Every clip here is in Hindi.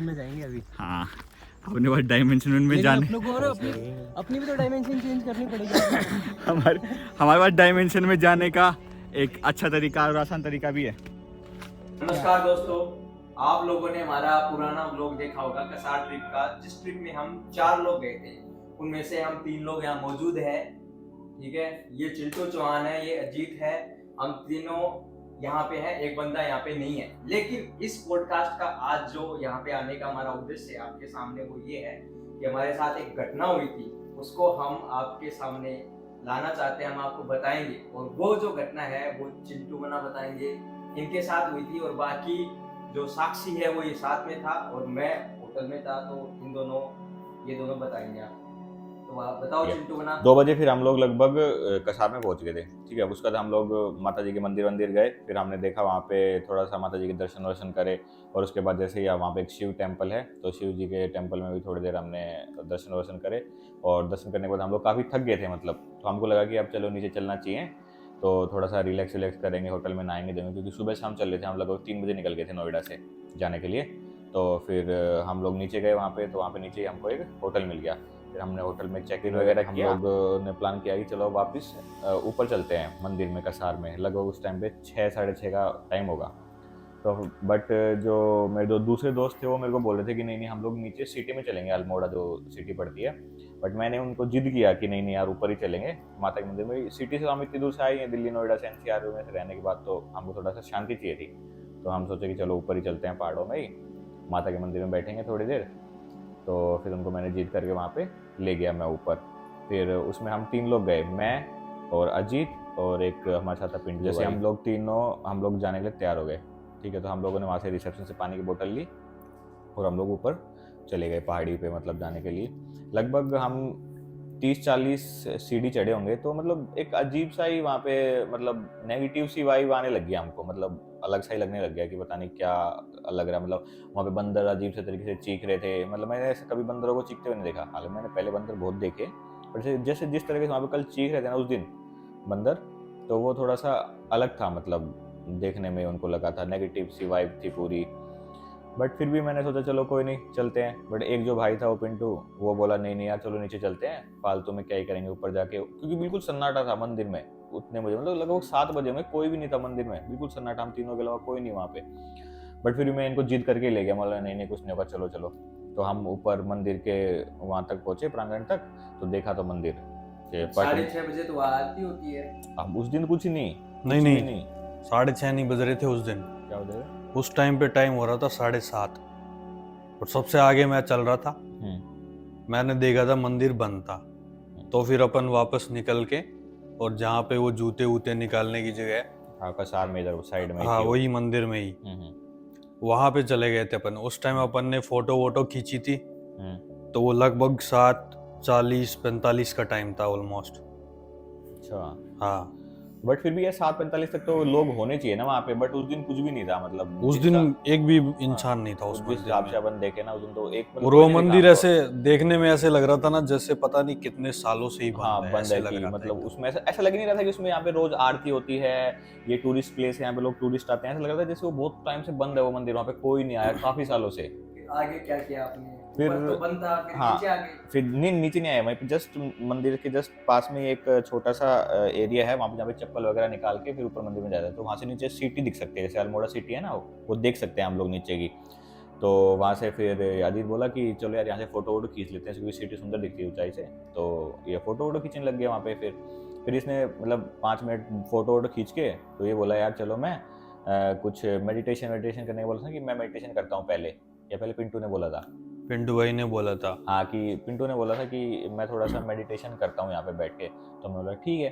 में जाएंगे अभी। हाँ, अपने पास डायमेंशन में जाने अपनी भी तो डायमेंशन चेंज करनी पड़ेगी। हमारे पास डायमेंशन में जाने का एक अच्छा तरीका और आसान तरीका भी है। नमस्कार दोस्तों, आप लोगों ने हमारा पुराना व्लॉग देखा होगा कसार ट्रिप का, जिस ट्रिप में हम 4 लोग गए थे। उनमें से हम 3 लोग यहाँ मौजूद हैं, ठीक है। ये चिंटू चौहान है, ये अजीत है, हम तीनों यहाँ पे हैं, एक बंदा यहाँ पे नहीं है। लेकिन इस पॉडकास्ट का आज जो यहाँ पे आने का हमारा उद्देश्य है आपके सामने वो ये है कि हमारे साथ एक घटना हुई थी, उसको हम आपके सामने लाना चाहते हैं, हम आपको बताएंगे। और वो जो घटना है वो चिंटू बना बताएंगे, इनके साथ हुई थी। और बाकी जो साक्षी है वो ये साथ में था और मैं होटल में था, तो ये दोनों बताएंगे आप। तो आप बताओ चिंटू बना। 2 बजे फिर हम लोग लगभग कसार में पहुंच गए थे, ठीक है। उसके बाद हम लोग माता जी के मंदिर गए। फिर हमने देखा वहाँ पे थोड़ा सा माता जी के दर्शन वर्शन करे। और उसके बाद जैसे ही वहाँ पे एक शिव टेम्पल है, तो शिव जी के टेम्पल में भी थोड़ी देर हमने दर्शन वर्शन करे। और दर्शन करने के बाद हम लोग काफ़ी थक गए थे, मतलब तो हमको लगा कि अब चलो नीचे चलना चाहिए, तो थोड़ा सा रिलैक्स करेंगे, होटल में नहाएंगे देंगे, क्योंकि सुबह शाम चल रहे थे। हम लगभग 3 बजे निकल गए थे नोएडा से जाने के लिए। तो फिर हम लोग नीचे गए वहाँ पे, तो वहाँ पे नीचे हमको एक होटल मिल गया। फिर हमने होटल में चेक इन वगैरह किया। हम लोग ने प्लान किया कि चलो वापस ऊपर चलते हैं मंदिर में कसार में। लगभग उस टाइम पे 6 साढ़े 6 का टाइम होगा। तो बट जो मेरे जो दूसरे दोस्त थे वो मेरे को बोल रहे थे कि नहीं हम लोग नीचे सिटी में चलेंगे, अल्मोड़ा जो सिटी पड़ती है। बट मैंने उनको जिद किया कि नहीं यार, ऊपर ही चलेंगे माता के मंदिर में। सिटी से हम इतनी दूर से आए हैं, दिल्ली नोएडा से एनसीआर में से रहने के बाद, तो हमको थोड़ा सा शांति चाहिए थी। तो हम सोचे कि चलो ऊपर ही चलते हैं, पहाड़ों में ही माता के मंदिर में बैठेंगे थोड़ी देर। तो फिर उनको मैंने जिद करके वहाँ पे ले गया मैं ऊपर। फिर उसमें हम 3 लोग गए, मैं और अजीत और एक हमारे साथ था पिंटू। जैसे हम लोग जाने के लिए तैयार हो गए, ठीक है। तो हम लोगों ने वहाँ से रिसेप्शन से पानी की बोतल ली और हम लोग ऊपर चले गए पहाड़ी पे, मतलब जाने के लिए। लगभग हम 30-40 सीढ़ी चढ़े होंगे। तो मतलब एक अजीब सा ही वहाँ पे, मतलब नेगेटिव सी वाइब आने लग गया हमको, मतलब अलग सा ही लगने लग गया कि पता नहीं क्या लग रहा है। मतलब वहाँ पे बंदर अजीब से तरीके से चीख रहे थे। मतलब मैंने ऐसे कभी बंदरों को चीखते हुए नहीं देखा। हालांकि मैंने पहले बंदर बहुत देखे, पर जैसे जिस तरीके से वहाँ पे कल चीख रहे थे ना उस दिन बंदर, तो वो थोड़ा सा अलग था। मतलब देखने में उनको लगा था, नेगेटिव सी वाइब थी पूरी। बट फिर भी मैंने सोचा चलो कोई नहीं, चलते हैं। बट एक जो भाई था वो पिंटू, वो बोला नहीं यार चलो नीचे चलते हैं, फालतू में क्या ही करेंगे ऊपर जाके, क्योंकि बिल्कुल सन्नाटा था मंदिर में उतने बजे। मतलब लगभग 7 बजे में कोई भी नहीं था मंदिर में, बिल्कुल सन्नाटा, हम तीनों के अलावा कोई नहीं वहाँ पे। बट फिर मैं इनको जिद करके ले गया, मतलब नहीं कुछ नहीं होगा, चलो। तो हम ऊपर मंदिर के वहाँ तक पहुँचे, प्रांगण तक। तो देखा तो मंदिर 6:30 बजे तो आरती होती है। अब उस दिन कुछ नहीं 6:30 नहीं बज रहे थे उस दिन। क्या हो जाएगा उस टाइम पे टाइम हो रहा था 7:30 और सबसे आगे मैं चल रहा था। मैंने देखा था मंदिर बंद था। तो फिर अपन वापस निकल के, और जहाँ पे वो जूते वूते निकालने की जगह है, हाँ कसार में इधर साइड में, हाँ वही मंदिर में ही, वहाँ पे चले गए थे अपन। उस टाइम अपन ने फोटो वोटो खींची थी। तो वो लगभग 7:40-45 का टाइम था ऑलमोस्ट। अच्छा हाँ, बट फिर भी ये 7:45 तक तो लोग होने चाहिए ना वहाँ पे। बट उस दिन कुछ भी नहीं था, मतलब उस दिन एक भी इंसान नहीं था उस जिस मंदिर हिसाब से में। अपन देखे ना उस दिन, तो एक और वो मंदिर ऐसे देखने में ऐसे लग रहा था ना जैसे पता नहीं कितने सालों से ही हाँ बंद है, बंद ऐसे है लग कि रहा था मतलब एकदम। उसमें ऐसा लग नहीं रहा था कि उसमें यहाँ पे रोज आरती होती है, ये टूरिस्ट प्लेस है, यहाँ पे लोग टूरिस्ट आते हैं। ऐसा लग रहा था जैसे वो बहुत टाइम से बंद है वो मंदिर, वहाँ पे कोई नहीं आया काफी सालों से। आगे क्या किया आपने? फिर ऊपर तो बंद था, फिर हाँ, नीचे आ गए? फिर नीचे नहीं आया। वहीं पे जस्ट मंदिर के जस्ट पास में एक छोटा सा एरिया है, वहाँ पे जहाँ पे चप्पल वगैरह निकाल के फिर ऊपर मंदिर में जाता है। तो वहाँ से नीचे सिटी दिख सकते हैं, जैसे अल्मोड़ा सिटी है ना, वो देख सकते हैं हम लोग नीचे की। तो वहाँ से फिर अजीत बोला कि चलो यार यहाँ से फोटो वोटो खींच लेते हैं, क्योंकि सिटी सुंदर दिखती है ऊंचाई से। तो ये फोटो वोटो खींचने लग गया वहाँ पे। फिर इसने मतलब 5 मिनट फोटो वोटो खींच के तो ये बोला यार चलो मैं कुछ मेडिटेशन करने को बोला था कि मैं मेडिटेशन करता हूँ पहले, या पहले पिंटू ने बोला था। पिंटू भाई ने बोला था। हाँ, कि पिंटू ने बोला था कि मैं थोड़ा सा मेडिटेशन करता हूँ यहाँ पे बैठ के। तो मैं बोला ठीक है।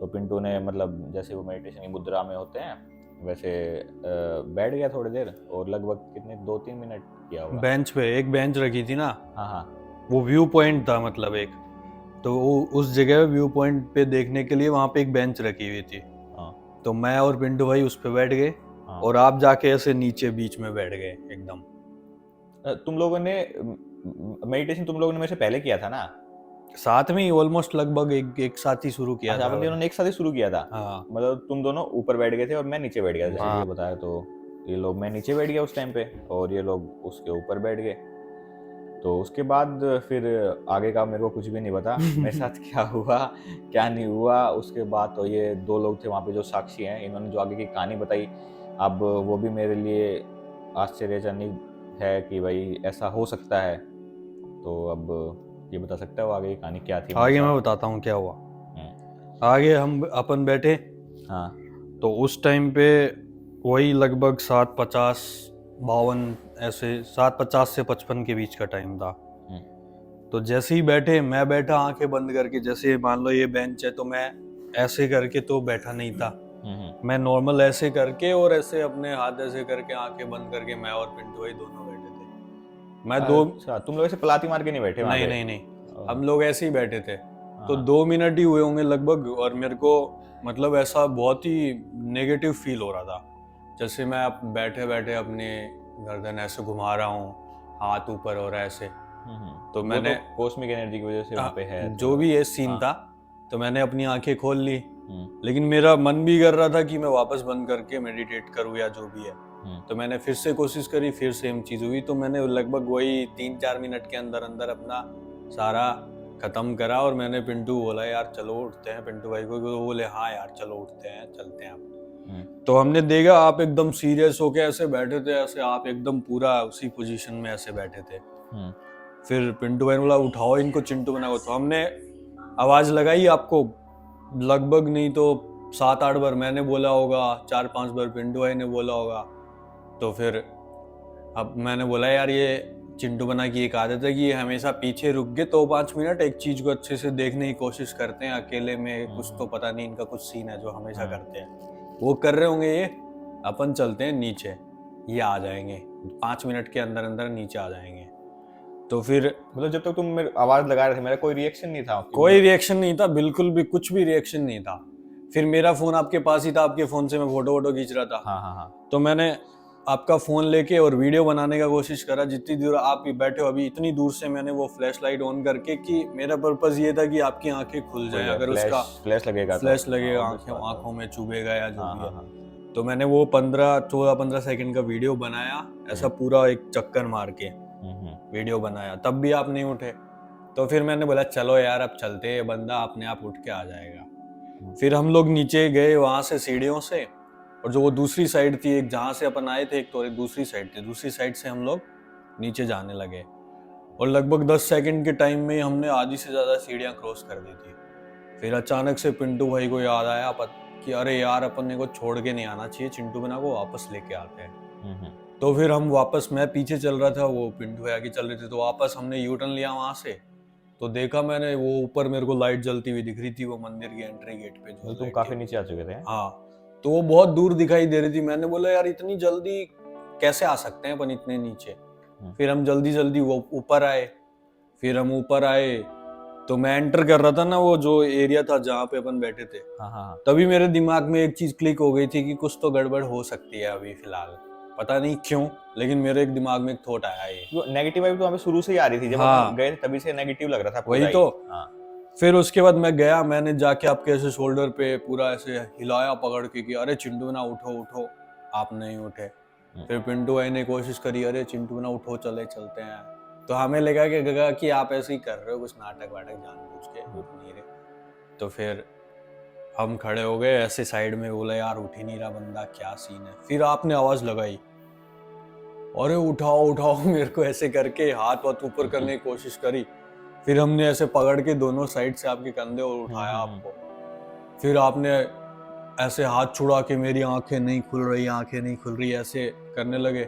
तो पिंटू ने मतलब जैसे वो मेडिटेशन की मुद्रा में होते हैं वैसे बैठ गया थोड़ी देर, और लगभग कितने 2-3 मिनट किया होगा। बेंच पे एक बेंच रखी थी ना, हाँ वो व्यू पॉइंट था, मतलब एक, तो वो उस जगह व्यू पॉइंट पे देखने के लिए वहाँ पे एक बेंच रखी हुई थी। तो मैं और पिंटू भाई उस पे बैठ गए, और आप जाके ऐसे नीचे बीच में बैठ गए एकदम। तुम लोगों ने मेडिटेशन तुम लोगों ने मेरे से पहले किया था ना? साथ में ही ऑलमोस्ट लगभग एक साथ ही शुरू किया था। अपन दोनों ने एक साथ ही शुरू किया था। हाँ, मतलब तुम दोनों ऊपर बैठ गए थे और मैं नीचे बैठ गया था, जैसे हाँ। ये बताया। तो ये लोग, मैं नीचे बैठ गया उस टाइम पे और ये लोग उसके ऊपर बैठ गए। तो उसके बाद फिर आगे का मेरे को कुछ भी नहीं पता मेरे साथ क्या हुआ क्या नहीं हुआ। उसके बाद तो ये 2 लोग थे वहाँ पे जो साक्षी हैं, इन्होंने जो आगे की कहानी बताई, अब वो भी मेरे लिए आश्चर्यजनक है कि भाई ऐसा हो सकता है। तो अब ये बता सकता है वो आगे की कहानी क्या थी? आगे मैं बताता हूँ क्या हुआ। आगे हम अपन बैठे, हाँ तो उस टाइम पे वही लगभग 7:50-52 ऐसे 7:50 से 55 के बीच का टाइम था। तो जैसे ही बैठे, मैं बैठा आंखें बंद करके, जैसे मान लो ये बेंच है तो मैं ऐसे करके तो बैठा नहीं था, मैं नॉर्मल ऐसे करके और ऐसे अपने हाथ ऐसे करके आंखें बंद करके मैं और पिंटू भाई दोनों बैठे थे। मैं दो अच्छा, तुम लोग ऐसे पलाती मार के नहीं बैठे वहाँ नहीं पे? नहीं नहीं, हम लोग ऐसे ही बैठे थे। तो 2 मिनट ही हुए होंगे लगभग, और मेरे को मतलब ऐसा बहुत ही नेगेटिव फील हो रहा था, जैसे मैं बैठे बैठे अपने गर्दन ऐसे घुमा रहा हूँ, हाथ ऊपर हो रहा है ऐसे। तो मैंने कॉस्मिक एनर्जी की वजह से वहाँ पे है जो भी ये सीन था, तो मैंने अपनी आंखें खोल ली, लेकिन मेरा मन भी कर रहा था कि मैं वापस बंद करके मेडिटेट करूँ या जो भी है। तो मैंने फिर से कोशिश करी, फिर सेम चीज हुई। तो मैंने लगभग वही 3-4 मिनट के अंदर अंदर अपना सारा खत्म करा, और मैंने पिंटू बोला यार चलो उठते हैं, पिंटू भाई को बोले हाँ यार चलो उठते हैं चलते हैं आप। तो हमने देखा आप एकदम सीरियस होके ऐसे बैठे थे, ऐसे आप एकदम पूरा उसी पोजीशन में ऐसे बैठे थे। फिर पिंटू भाई ने बोला उठाओ इनको, चिंटू बनाओ। तो हमने आवाज लगाई आपको, लगभग नहीं तो 7-8 बार मैंने बोला होगा, 4-5 बार पिंटू भाई ने बोला होगा। तो फिर अब मैंने बोला यार ये चिंटू बना की एक आदत है कि ये हमेशा पीछे रुक गए तो 5 मिनट एक चीज को अच्छे से देखने की कोशिश करते हैं, अकेले में कुछ तो पता नहीं, इनका कुछ सीन है जो हमेशा करते हैं, वो कर रहे होंगे ये। अपन चलते हैं नीचे, ये आ जाएंगे 5 मिनट के अंदर अंदर नीचे आ जाएंगे। तो फिर मतलब जब तक तुम मेरे आवाज लगा रहे थे मेरा कोई रिएक्शन नहीं था? कोई रिएक्शन नहीं था, बिल्कुल भी कुछ भी रिएक्शन नहीं था। फिर मेरा फोन आपके पास ही था, आपके फोन से मैं फोटो वोटो खींच रहा था। हाँ। तो मैंने आपका फोन लेके और वीडियो बनाने का कोशिश करा, जितनी दूर आप बैठे हो अभी इतनी दूर से मैंने वो फ्लैश लाइट ऑन करके, कि मेरा पर्पस ये था कि आपकी आंखें खुल जाए, अगर उसका फ्लैश लगेगा आंखों में चुभेगा या जो भी है। तो मैंने वो 14-15 सेकंड का वीडियो बनाया, ऐसा पूरा एक चक्कर मार के वीडियो बनाया, तब भी आप नहीं उठे। तो फिर मैंने बोला चलो यार अब चलते हैं, बंदा अपने आप उठ के आ जाएगा। फिर हम लोग नीचे गए वहां से सीढ़ियों से, और जो वो दूसरी साइड थी, एक जहाँ से अपन आए थे एक तो एक दूसरी साइड थी, दूसरी साइड से हम लोग नीचे जाने लगे, और लगभग 10 सेकंड के टाइम में हमने आधी से ज्यादा सीढ़ियां क्रॉस कर दी थी। फिर अचानक से पिंटू भाई को याद आया कि अरे यार अपन को छोड़ के नहीं आना चाहिए, चिंटू बना को वापस लेके आते हैं। तो फिर हम वापस, मैं पीछे चल रहा था, वो पिंटू भाई आगे चल रहे थे, तो वापस हमने यू टर्न लिया वहां से। तो देखा मैंने वो ऊपर मेरे को लाइट जलती हुई दिख रही थी, वो मंदिर की एंट्री गेट पे जो तुम काफी नीचे आ चुके थे? हाँ, तो वो बहुत दूर दिखाई दे रही थी। मैंने बोला यार इतनी जल्दी कैसे आ सकते हैं अपन इतने नीचे। फिर हम जल्दी जल्दी वो ऊपर आए। फिर हम ऊपर आए तो मैं एंटर कर रहा था ना वो जो एरिया था जहाँ पे अपन बैठे थे, तभी मेरे दिमाग में एक चीज क्लिक हो गई थी कि कुछ तो गड़बड़ हो सकती है अभी फिलहाल, पता नहीं क्यों, लेकिन मेरे एक दिमाग में एक थॉट आया। ये नेगेटिव वाइब तो वहाँ पे शुरू से ही आ रही थी, जब हम गए तभी से नेगेटिव लग रहा था वही तो। फिर उसके बाद मैं गया, मैंने जाके आपके ऐसे शोल्डर पे पूरा ऐसे हिलाया पकड़ के कि अरे चिंटू ना उठो उठो, आप नहीं उठे। फिर पिंटू भाई ने कोशिश करी, अरे चिंटू ना उठो चलते हैं। तो हमें लगा कि आप ऐसे ही कर रहे हो कुछ नाटक वाटक जानबूझ के, उठ नहीं रहे। तो फिर हम खड़े हो गए ऐसे साइड में, बोला यार उठ ही नहीं रहा बंदा, क्या सीन है। फिर आपने आवाज लगाई, अरे उठाओ उठाओ, मेरे को ऐसे करके हाथ वाथ ऊपर करने की कोशिश करी। फिर हमने ऐसे पकड़ के दोनों साइड से आपके कंधे और उठाया आपको। फिर आपने ऐसे हाथ छुड़ा के, मेरी आंखें नहीं खुल रही ऐसे करने लगे।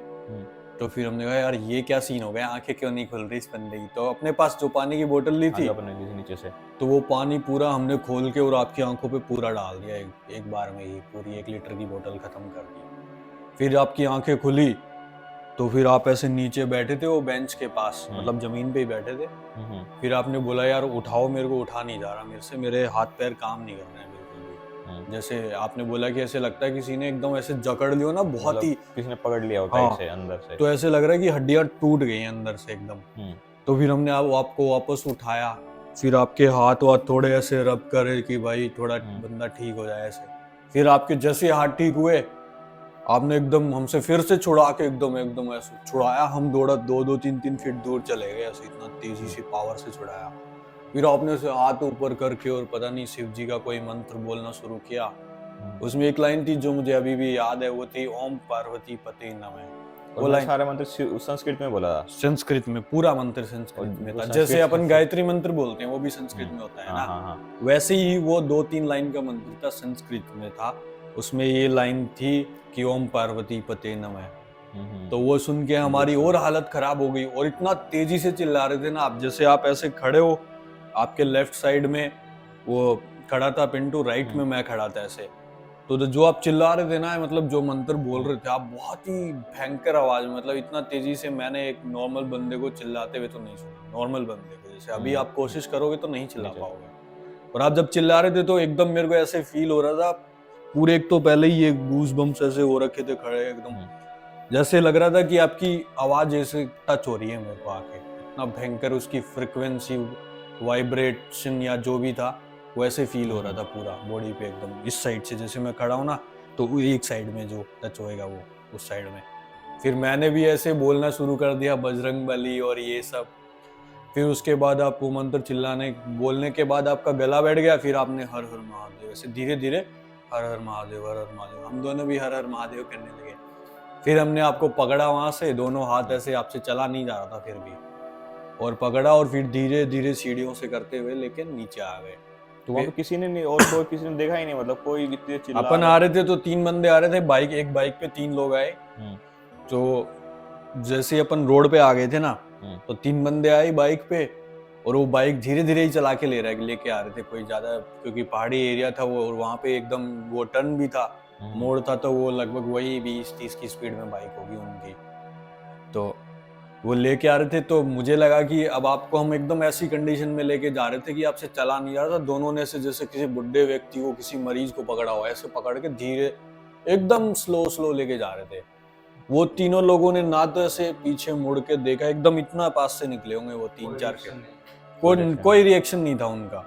तो फिर हमने कहा यार ये क्या सीन हो गया, आंखें क्यों नहीं खुल रही इस बंदे की। तो अपने पास जो पानी की बोतल ली थी नीचे से, तो वो पानी पूरा हमने खोल के और आपकी आंखों पे पूरा डाल दिया, एक बार में ही पूरी 1 लीटर की बोतल खत्म कर दी। फिर आपकी आंखें खुली तो फिर आप ऐसे नीचे बैठे थे वो बेंच के पास, मतलब जमीन पे ही बैठे थे। फिर आपने बोला यार उठाओ, मेरे को उठा नहीं जा रहा, मेरे से मेरे हाथ पैर काम नहीं कर रहे हैं बिल्कुल भी। जैसे आपने बोला कि ऐसे लगता है किसी ने एकदम ऐसे जकड़ लियो ना, बहुत ही किसी ने पकड़ लिया होता है इसे अंदर से, तो ऐसे लग रहा है कि हड्डियां टूट गई हैं अंदर से एकदम। तो फिर हमने आपको वापस उठाया, फिर आपके हाथ वाथ थोड़े ऐसे रब करे कि भाई थोड़ा बंदा ठीक हो जाए ऐसे। फिर आपके जैसे हाथ ठीक हुए आपने एकदम हमसे फिर से छुड़ा के एकदम एकदम ऐसे छुड़ाया, हम दौड़ा 2-2 3-3 फीट दूर चले गए, ऐसे इतना तेजी से पावर से छुड़ाया। फिर आपने उसे हाथ ऊपर करके और पता नहीं शिव जी का कोई मंत्र बोलना शुरू किया। उसमें एक लाइन थी जो मुझे अभी भी याद है, वो थी ओम पार्वती पते नमः। वो लाइन सारे मंत्र संस्कृत में बोला था। संस्कृत में, पूरा मंत्र संस्कृत में था। जैसे अपन गायत्री मंत्र बोलते हैं वो भी संस्कृत में होता है ना, वैसे ही वो 2-3 लाइन का मंत्र था, संस्कृत में था। उसमें ये लाइन थी कि ओम पार्वती पते नमः। तो वो सुन के हमारी और हालत खराब हो गई, और इतना तेजी से चिल्ला रहे थे ना आप, जैसे आप ऐसे खड़े हो, आपके लेफ्ट साइड में वो खड़ा था पिंटू, राइट में मैं खड़ा था ऐसे। तो जो आप चिल्ला रहे थे ना, मतलब जो मंत्र बोल रहे थे आप, बहुत ही भयंकर आवाज में, मतलब इतना तेजी से मैंने एक नॉर्मल बंदे को चिल्लाते हुए तो नहीं सुना। नॉर्मल बंदे को जैसे अभी आप कोशिश करोगे तो नहीं चिल्ला पाओगे, और आप जब चिल्ला रहे थे तो एकदम मेरे को ऐसे फील हो रहा था पूरे, एक तो पहले ही ये गूज बम्स ऐसे हो रखे थे खड़े एकदम, जैसे लग रहा था कि आपकी आवाज ऐसे टच हो रही है मेरे को आके। इतना भयंकर उसकी फ्रिक्वेंसी, वाइब्रेशन या जो भी था, वैसे फील हो रहा था पूरा बॉडी पे एकदम। इस साइड से जैसे मैं खड़ा हूँ ना, तो एक साइड में जो टच होएगा वो उस साइड में। फिर मैंने भी ऐसे बोलना शुरू कर दिया बजरंग बली और ये सब। फिर उसके बाद आप वो मंत्र चिल्लाने बोलने के बाद आपका गला बैठ गया, फिर आपने हर हर महादेव ऐसे धीरे धीरे हर हर महादेव हर हर महादेव, हम दोनों भी हर हर महादेव करने लगे। फिर हमने आपको पकड़ा वहां से, दोनों हाथ ऐसे, आपसे चला नहीं जा रहा था फिर भी, और पकड़ा और फिर धीरे धीरे सीढ़ियों से करते हुए लेके नीचे आ गए। तो वहाँ पे किसी ने नहीं, और कोई किसी ने देखा ही नहीं, मतलब कोई इतने चिल्ला अपन आ रहे थे तो 3 बंदे आ रहे थे, एक बाइक पे 3 लोग आए। तो जैसे अपन रोड पे आ गए थे ना, तो 3 बंदे आए बाइक पे, और वो बाइक धीरे धीरे ही चला के लेके आ रहे थे, कोई ज्यादा, क्योंकि पहाड़ी एरिया था वो, और वहाँ पे एकदम वो टर्न भी था, मोड़ था, तो वो लगभग वही 20-30 की स्पीड में बाइक होगी उनकी। तो वो लेके आ रहे थे, तो मुझे लगा कि अब आपको हम एकदम ऐसी कंडीशन में लेके जा रहे थे कि आपसे चला नहीं जा रहा था। दोनों ने से जैसे किसी बुढ़े व्यक्ति को, किसी मरीज को पकड़ा हुआ, ऐसे पकड़ के धीरे एकदम स्लो लेके जा रहे थे। वो तीनों लोगों ने ना तो ऐसे पीछे मुड़ के देखा, एकदम इतना पास से निकले होंगे वो 3-4 के, कोई रिएक्शन नहीं था उनका।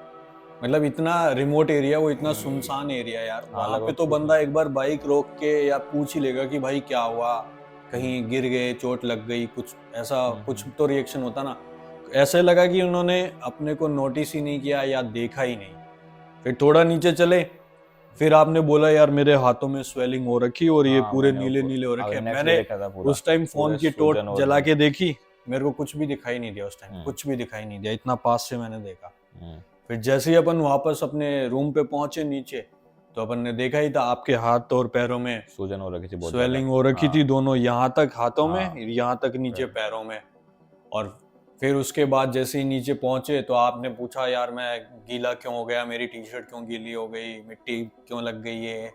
मतलब इतना रिमोट एरिया, वो इतना सुनसान एरिया यार, वहां पे तो बंदा एक बार बाइक रोक के या पूछ ही लेगा कि भाई क्या हुआ, कहीं गिर गए, चोट लग गई, कुछ ऐसा कुछ तो रिएक्शन होता ना। ऐसे लगा कि उन्होंने अपने को नोटिस ही नहीं किया या देखा ही नहीं। फिर थोड़ा नीचे चले, फिर आपने बोला यार मेरे हाथों में स्वेलिंग हो रखी और ये पूरे नीले नीले हो रखे। मैंने उस टाइम फोन की टॉर्च जला के देखी, मेरे को कुछ भी दिखाई नहीं दिया उस टाइम, कुछ भी दिखाई नहीं दिया, इतना पास से मैंने देखा। फिर जैसे ही अपन वापस अपने रूम पे पहुंचे नीचे, तो अपन ने देखा ही था आपके हाथ और पैरों में सूजन हो रखी थी, स्वेलिंग हो रखी थी, दोनों यहाँ तक हाथों में, यहाँ तक नीचे पैरों में। और फिर उसके बाद जैसे ही नीचे पहुंचे तो आपने पूछा यार मैं गीला क्यों हो गया, मेरी टी शर्ट क्यों गीली हो गई, मिट्टी क्यों लग गई है।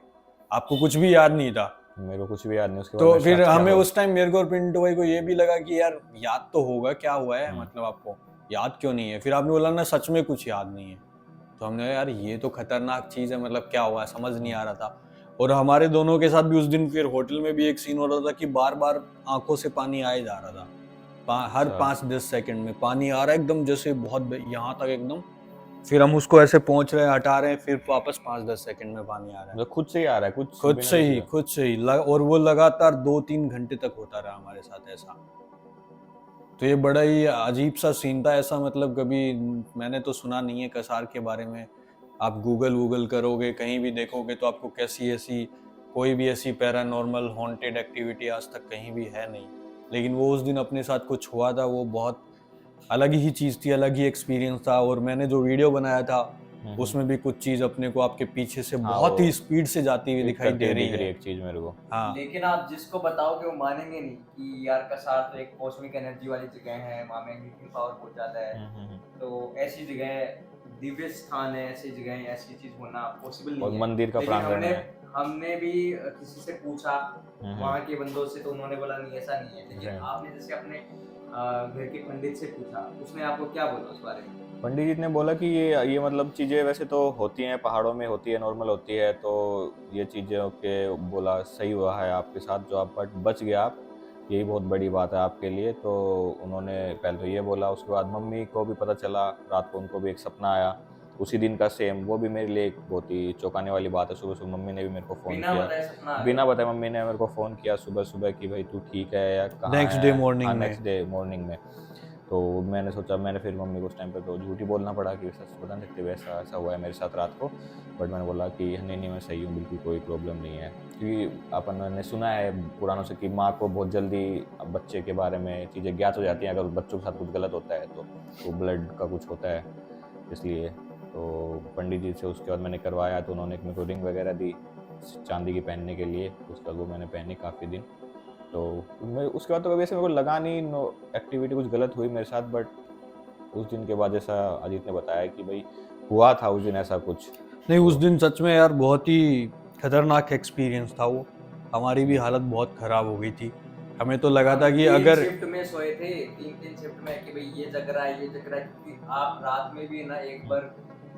आपको कुछ भी याद नहीं था? मेरे को कुछ भी याद नहीं। उसके तो फिर हमें उस टाइम, मेरे को और पिंटू भाई को ये भी लगा कि यार याद तो होगा क्या हुआ है, मतलब आपको याद क्यों नहीं है। फिर आपने बोला ना सच में कुछ याद नहीं है। तो हमने यार ये तो खतरनाक चीज है, मतलब क्या हुआ है समझ नहीं आ रहा था। और हमारे दोनों के साथ भी उस दिन फिर होटल में भी एक सीन हो रहा था कि बार बार आंखों से पानी आए जा रहा था, हर 5-10 सेकंड में पानी आ रहा है एकदम, जैसे बहुत यहाँ तक एकदम। फिर हम उसको ऐसे पहुंच रहे हैं, हटा रहे हैं, फिर वापस 5-10 सेकंड में पानी आ रहा है, खुद से ही आ रहा है, खुद से ही और वो लगातार 2-3 घंटे तक होता रहा हमारे साथ ऐसा। तो ये बड़ा ही अजीब सा सीन था ऐसा, मतलब कभी मैंने तो सुना नहीं है कसार के बारे में। आप गूगल करोगे, कहीं भी देखोगे तो आपको ऐसी कोई भी ऐसी पैरानॉर्मल हॉन्टेड एक्टिविटी आज तक कहीं भी है नहीं। लेकिन वो उस दिन अपने साथ कुछ हुआ था, वो बहुत अलग ही चीज़ थी, अलग ही एक्सपीरियंस था। और मैंने जो वीडियो बनाया था उसमें भी कुछ चीज़ अपने को आपके पीछे से बहुत ही स्पीड से जाती हुई दिखाई दे रही है, एक चीज मेरे को। हाँ, लेकिन आप जिसको बताओगे वो मानेंगे नहीं कि यार कसार तो एक कॉस्मिक एनर्जी वाली जगह है, वहाँ मैग्नेटिक पावर बहुत ज़्यादा है। तो ऐसी जगह, दिव्य स्थान है, ऐसी जगह ऐसी चीज़ होना पॉसिबल नहीं है। मंदिर का प्रांगण है। हमने भी किसी से पूछा वहाँ के बंदों से, तो उन्होंने बोला नहीं ऐसा नहीं है। लेकिन आपने जैसे अपने घर के पंडित से पूछा, उसने आपको क्या बोला उस बारे में? पंडित जी ने बोला कि ये मतलब चीज़ें वैसे तो होती हैं, पहाड़ों में होती है, नॉर्मल होती है, तो ये चीज़ें के बोला सही हुआ है आपके साथ जो आप बच गए आप, यही बहुत बड़ी बात है आपके लिए। तो उन्होंने पहले तो ये बोला, उसके बाद मम्मी को भी पता चला, रात को उनको भी एक सपना आया उसी दिन का सेम, वो भी मेरे लिए एक बहुत ही चौंकाने वाली बात है। सुबह सुबह मम्मी ने भी मेरे को फ़ोन बिना किया, बताए सपना आ बिना गया। बताए मम्मी ने मेरे को फ़ोन किया सुबह सुबह कि भाई तू ठीक है या कहाँ नेक्स्ट है। डे मॉर्निंग हाँ, में। नेक्स्ट डे मॉर्निंग में। तो मैंने सोचा, मैंने फिर मम्मी को उस टाइम पे तो झूठ ही बोलना पड़ा कि सच बता नहीं सकते, वैसा ऐसा हुआ है मेरे साथ रात को। बट मैंने बोला कि नहीं नहीं मैं सही हूँ, बिल्कुल कोई प्रॉब्लम नहीं है। क्योंकि अपन ने सुना है पुरानों से कि माँ को बहुत जल्दी बच्चे के बारे में चीज़ें ज्ञात हो जाती हैं, अगर बच्चों के साथ कुछ गलत होता है तो ब्लड का कुछ होता है इसलिए। तो पंडित जी से उसके बाद मैंने करवाया, तो उन्होंने मेरे को रिंग वगैरह दी चांदी की पहनने के लिए। उसके बाद वो मैंने पहनी काफ़ी दिन। तो मैं उसके बाद तो कभी ऐसे मेरे को लगा नहीं नो एक्टिविटी कुछ गलत हुई मेरे साथ। बट उस दिन के बाद जैसा अजीत ने बताया कि भाई हुआ था उस दिन ऐसा कुछ। नहीं, उस दिन सच में यार बहुत ही खतरनाक एक्सपीरियंस था वो। हमारी भी हालत बहुत ख़राब हो गई थी। हमें तो लगा था कि हम 3 अगर शिफ्ट में सोए थे, 3 शिफ्ट में कि भाई ये जग रहा है, ये जग रहा है, क्योंकि आप रात में भी ना एक बार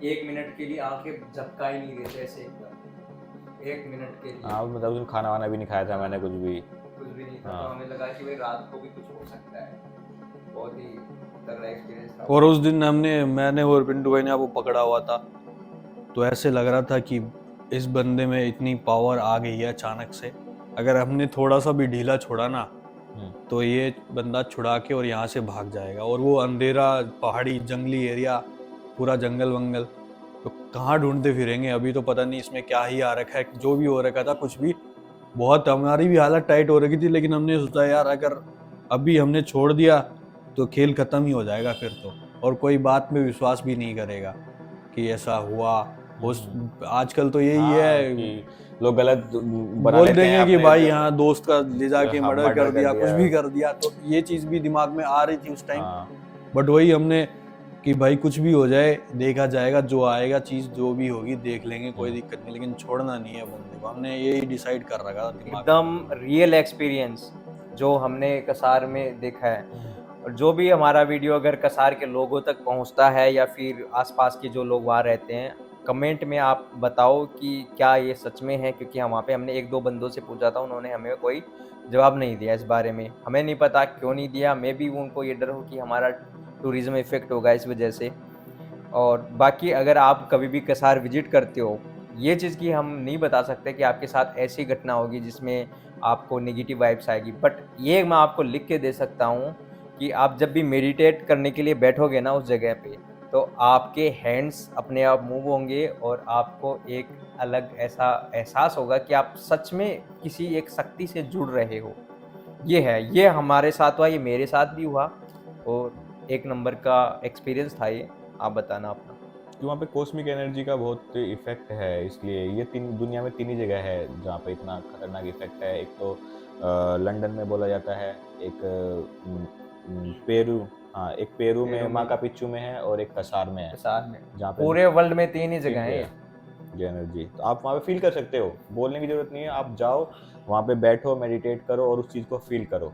1 मिनट के लिए आंखें झपका ही नहीं देते ऐसे एकदम, 1 मिनट के लिए हाँ, मतलब उस दिन खाना वाना भी नहीं खाया था मैंने कुछ भी। नहीं था। हाँ। तो हमें लगा कि भाई रात को भी कुछ हो सकता है। बहुत ही तगड़ा एक्सपीरियंस था। और उस दिन मैंने और पिंटू भाई ने आपको पकड़ा हुआ था, तो ऐसे लग रहा था कि इस बंदे में इतनी पावर आ गई है अचानक से। अगर हमने थोड़ा सा भी ढीला छोड़ा ना तो ये बंदा छुड़ा के और यहाँ से भाग जाएगा। और वो अंधेरा पहाड़ी जंगली एरिया, पूरा जंगल वंगल, तो कहाँ ढूंढते फिरेंगे। अभी तो पता नहीं इसमें क्या ही आ रखा है, जो भी हो रखा था कुछ भी। बहुत हमारी भी हालत टाइट हो रखी थी, लेकिन हमने सोचा यार अगर अभी हमने छोड़ दिया तो खेल खत्म ही हो जाएगा फिर तो, और कोई बात में विश्वास भी नहीं करेगा कि ऐसा हुआ। उस आजकल तो यही हाँ, है, कि लोग गलत बना बोल लेते हैं देंगे कि अपने भाई यहाँ दोस्त का ले जाके हाँ, मर्डर कर दिया, कुछ भी है। कर दिया। तो ये चीज भी दिमाग में आ रही थी उस टाइम। हाँ, बट वही हमने कि भाई कुछ भी हो जाए देखा जाएगा, जो आएगा चीज जो भी होगी देख लेंगे, कोई दिक्कत नहीं, लेकिन छोड़ना नहीं है बंदे को। हमने यही डिसाइड कर रखा था दिमाग एकदम रियल एक्सपीरियंस जो हमने कसार में देखा है। और जो भी हमारा वीडियो अगर कसार के लोगों तक पहुंचता है या फिर आसपास के जो लोग वहाँ रहते हैं, कमेंट में आप बताओ कि क्या ये सच में है, क्योंकि हम वहाँ पे हमने 1-2 बंदों से पूछा था, उन्होंने हमें कोई जवाब नहीं दिया इस बारे में। हमें नहीं पता क्यों नहीं दिया, मे बी उनको ये डर हो कि हमारा टूरिज्म इफेक्ट होगा इस वजह से। और बाकी अगर आप कभी भी कसार विजिट करते हो, ये चीज़ की हम नहीं बता सकते कि आपके साथ ऐसी घटना होगी जिसमें आपको नेगेटिव वाइब्स आएगी। बट ये मैं आपको लिख के दे सकता हूँ कि आप जब भी मेडिटेट करने के लिए बैठोगे ना उस जगह पे, तो आपके हैंड्स अपने आप मूव होंगे और आपको एक अलग ऐसा एहसास होगा कि आप सच में किसी एक शक्ति से जुड़ रहे हो। ये है, ये हमारे साथ हुआ, ये मेरे साथ भी हुआ और 1 नंबर का एक्सपीरियंस था ये। आप बताना अपना। कि वहाँ पे कॉस्मिक एनर्जी का बहुत इफेक्ट है, इसलिए ये दुनिया में 3 ही जगह है जहाँ पे इतना खतरनाक इफेक्ट है। एक तो लंदन में बोला जाता है, एक पेरू, हाँ एक पेरू में माका पिच्चू में है, और एक कसार में है। कसार में जहाँ पे पूरे वर्ल्ड में 3 ही जगह है ये। ये एनर्जी तो आप वहाँ पे फील कर सकते हो, बोलने की जरूरत नहीं है। आप जाओ वहाँ पे, बैठो, मेडिटेट करो और उस चीज़ को फील करो।